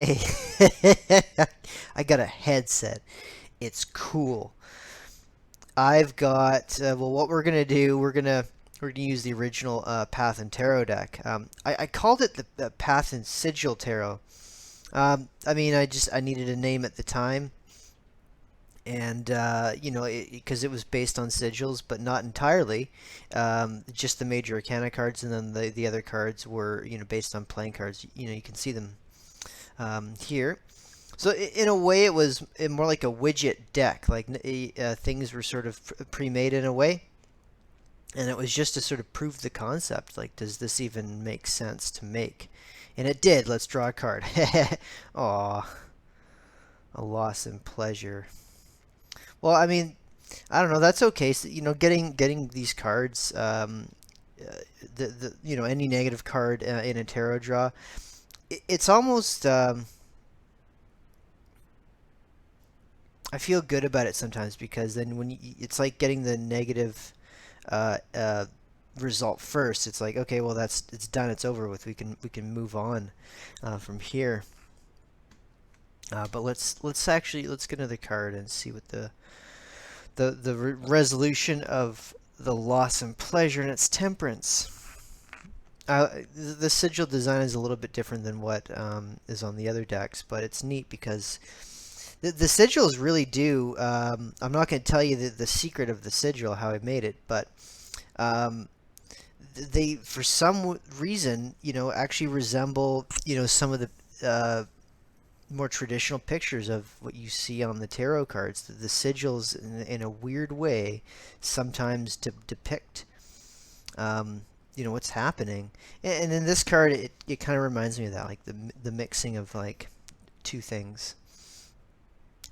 I got a headset. It's cool. I've got well, what we're gonna do, we're gonna use the original Path and Tarot deck. I called it the Path and Sigil Tarot. I mean, I needed a name at the time, and you know, because it was based on sigils, but not entirely. Just the major arcana cards, and then the other cards were based on playing cards. You know, you can see them here. So in a way, it was more like a widget deck. Like things were sort of pre-made in a way, and it was just to sort of prove the concept. Like, does this even make sense to make? And it did. Let's draw a card. Aw, a loss in pleasure. Well, I mean, I don't know. That's okay. So, getting these cards, any negative card in a tarot draw, it's almost. I feel good about it sometimes because then it's like getting the negative uh, uh, result first. It's like, okay, well, it's done. It's over with. We can move on from here. But let's get another card and see what the resolution of the loss and pleasure and its temperance. The sigil design is a little bit different than what is on the other decks, but it's neat because the sigils really do. I'm not going to tell you the secret of the sigil, how I made it, but um, they, for some reason, actually resemble, some of the more traditional pictures of what you see on the tarot cards. The sigils, in a weird way, sometimes depict what's happening. And in this card, it kind of reminds me of that, like the mixing of like two things.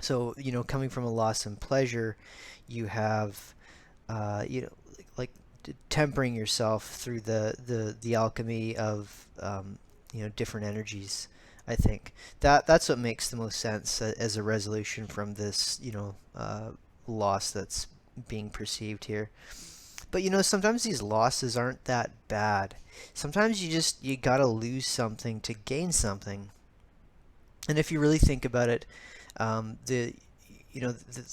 So, coming from a loss and pleasure, you have, like tempering yourself through the alchemy of, different energies. I think that's what makes the most sense as a resolution from this, loss that's being perceived here. But sometimes these losses aren't that bad. Sometimes you gotta lose something to gain something. And if you really think about it, the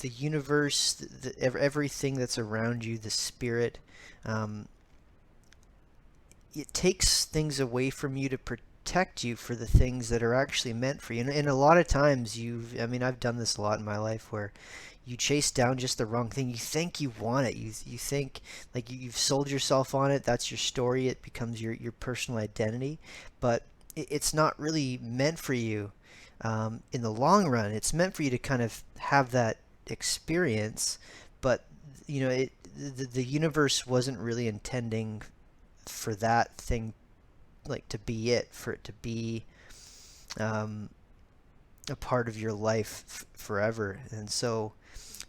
universe, everything that's around you, the spirit, um, it takes things away from you to protect you for the things that are actually meant for you. And a lot of times I mean, I've done this a lot in my life where you chase down just the wrong thing. You think you want it. You think like you've sold yourself on it. That's your story. It becomes your personal identity, but it's not really meant for you in the long run. It's meant for you to kind of have that experience, but the universe wasn't really intending for that thing, like, to be it, for it to be um, a part of your life forever. And so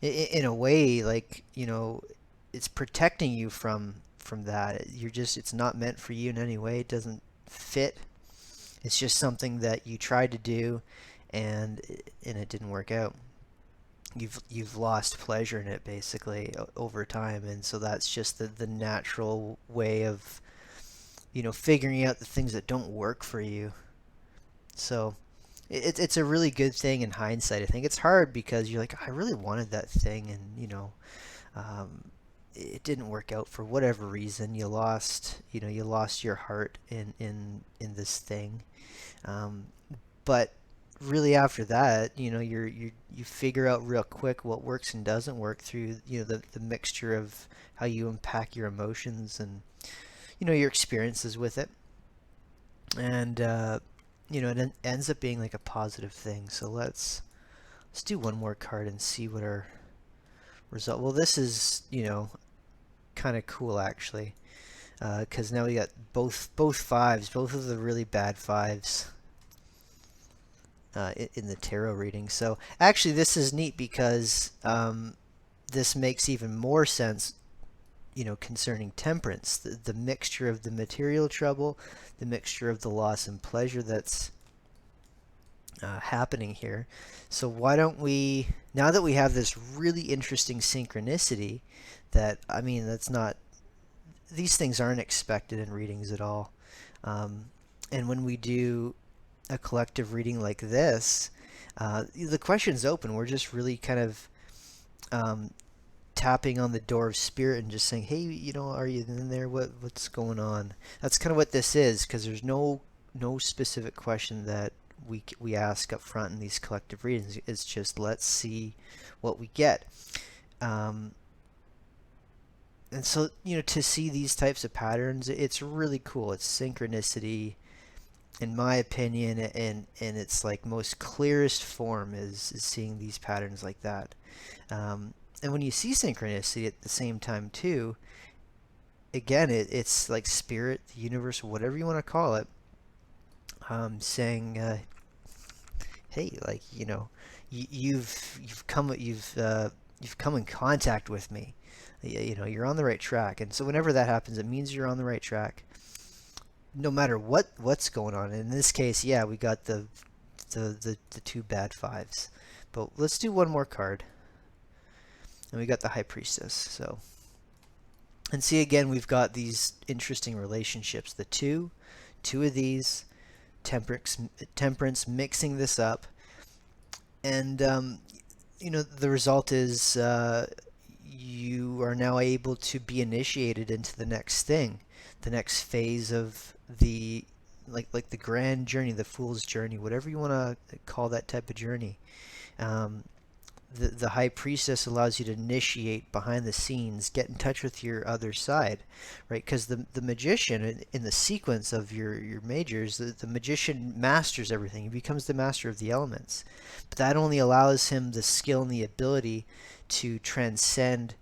in a way, like, it's protecting you from that. It's not meant for you in any way. It doesn't fit. It's just something that you tried to do, and it didn't work out. You've lost pleasure in it basically over time, and so that's just the natural way of figuring out the things that don't work for you. So it's a really good thing in hindsight. I think it's hard because you're like, I really wanted that thing, and um, it didn't work out for whatever reason. You lost your heart in this thing. Um, but really after that, you figure out real quick what works and doesn't work through the mixture of how you unpack your emotions and your experiences with it. And it ends up being like a positive thing. So let's do one more card and see what our result. Well, this is kind of cool actually, because now we got both fives, both of the really bad fives in the tarot reading. So actually, this is neat because this makes even more sense, concerning temperance, the mixture of the material trouble, the mixture of the loss and pleasure that's happening here. So why don't we, now that we have this really interesting synchronicity, that, I mean, that's not, these things aren't expected in readings at all. And when we do a collective reading like this, the question's open. We're just really kind of um, tapping on the door of spirit and just saying, hey, are you in there? What's going on? That's kind of what this is, because there's no specific question that we ask up front in these collective readings. It's just, let's see what we get. Um, and so, to see these types of patterns, it's really cool. It's synchronicity, in my opinion, and it's like most clearest form is seeing these patterns like that. And when you see synchronicity at the same time too, again, it's like spirit, the universe, whatever you want to call it, saying, hey, like, you've come in contact with me. You're on the right track. And so whenever that happens, it means you're on the right track, no matter what's going on. In this case, yeah, we got the two bad fives. But let's do one more card. And we got the High Priestess. So, and see, again, we've got these interesting relationships. The two of these, temperance, mixing this up. And, the result is you are now able to be initiated into the next thing, the next phase of the, like the grand journey, the fool's journey, whatever you want to call that type of journey. Um, the High Priestess allows you to initiate behind the scenes, get in touch with your other side, right? Because the magician, in the sequence of your majors, the magician masters everything. He becomes the master of the elements. But that only allows him the skill and the ability to transcend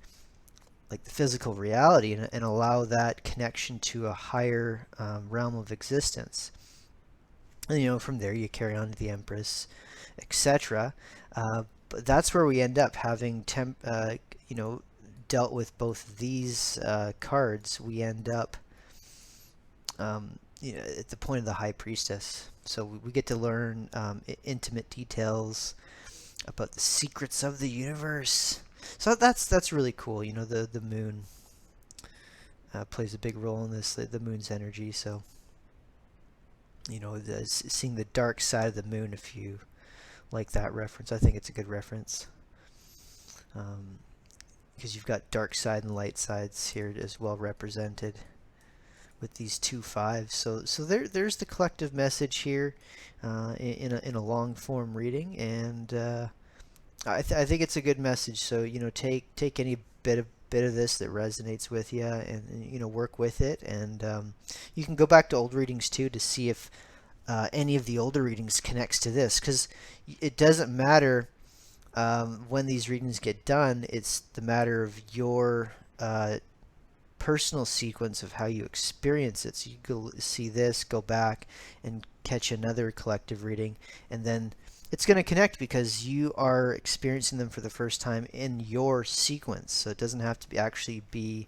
like the physical reality, and allow that connection to a higher realm of existence. And from there you carry on to the Empress, etc. But that's where we end up having dealt with both these cards. We end up at the point of the High Priestess. So we get to learn intimate details about the secrets of the universe. So that's really cool. The moon plays a big role in this. The moon's energy. So seeing the dark side of the moon, if you like that reference. I think it's a good reference, because you've got dark side and light sides here as well represented with these two fives. So there's the collective message here in a long form reading, and I think it's a good message. So take any bit of this that resonates with you, and work with it, and you can go back to old readings too to see if any of the older readings connects to this, because it doesn't matter when these readings get done. It's the matter of your personal sequence of how you experience it. So you go see this, go back and catch another collective reading, and then it's going to connect because you are experiencing them for the first time in your sequence. So it doesn't have to actually be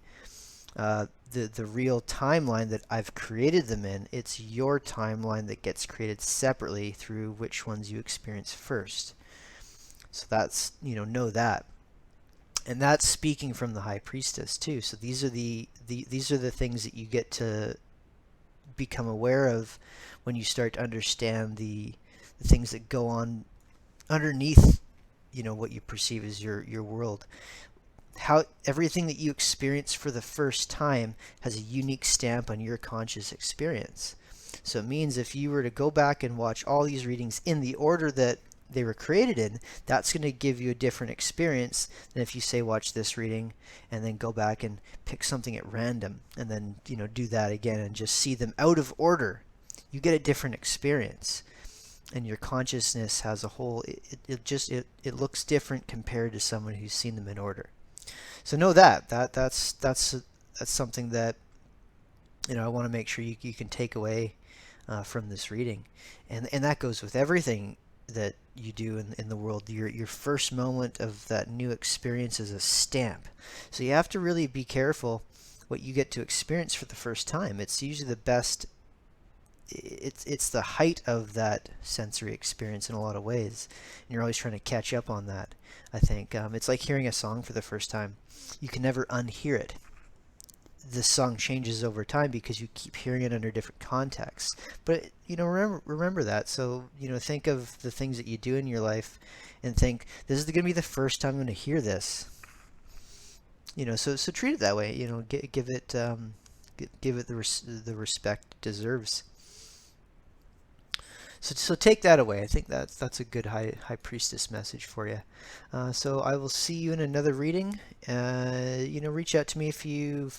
the real timeline that I've created them in. It's your timeline that gets created separately through which ones you experience first. So that's, know that. And that's speaking from the High Priestess too. So these are these are the things that you get to become aware of when you start to understand the things that go on underneath, what you perceive as your world. How everything that you experience for the first time has a unique stamp on your conscious experience. So it means if you were to go back and watch all these readings in the order that they were created in, that's going to give you a different experience than if you say watch this reading and then go back and pick something at random and then do that again and just see them out of order. You get a different experience, and your consciousness has a whole, it looks different compared to someone who's seen them in order. So know that's something that I want to make sure you can take away from this reading, and that goes with everything that you do in the world. Your first moment of that new experience is a stamp. So you have to really be careful what you get to experience for the first time. It's usually the best. It's the height of that sensory experience in a lot of ways, and you're always trying to catch up on that. I think it's like hearing a song for the first time. You can never unhear it. the song changes over time because you keep hearing it under different contexts. But remember that. So think of the things that you do in your life, and think, this is going to be the first time I'm going to hear this. So treat it that way. Give it give it the respect it deserves. So take that away. I think that's a good high priestess message for you. So I will see you in another reading. Reach out to me if you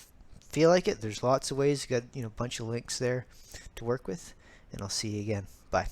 feel like it. There's lots of ways. You got a bunch of links there to work with, and I'll see you again. Bye.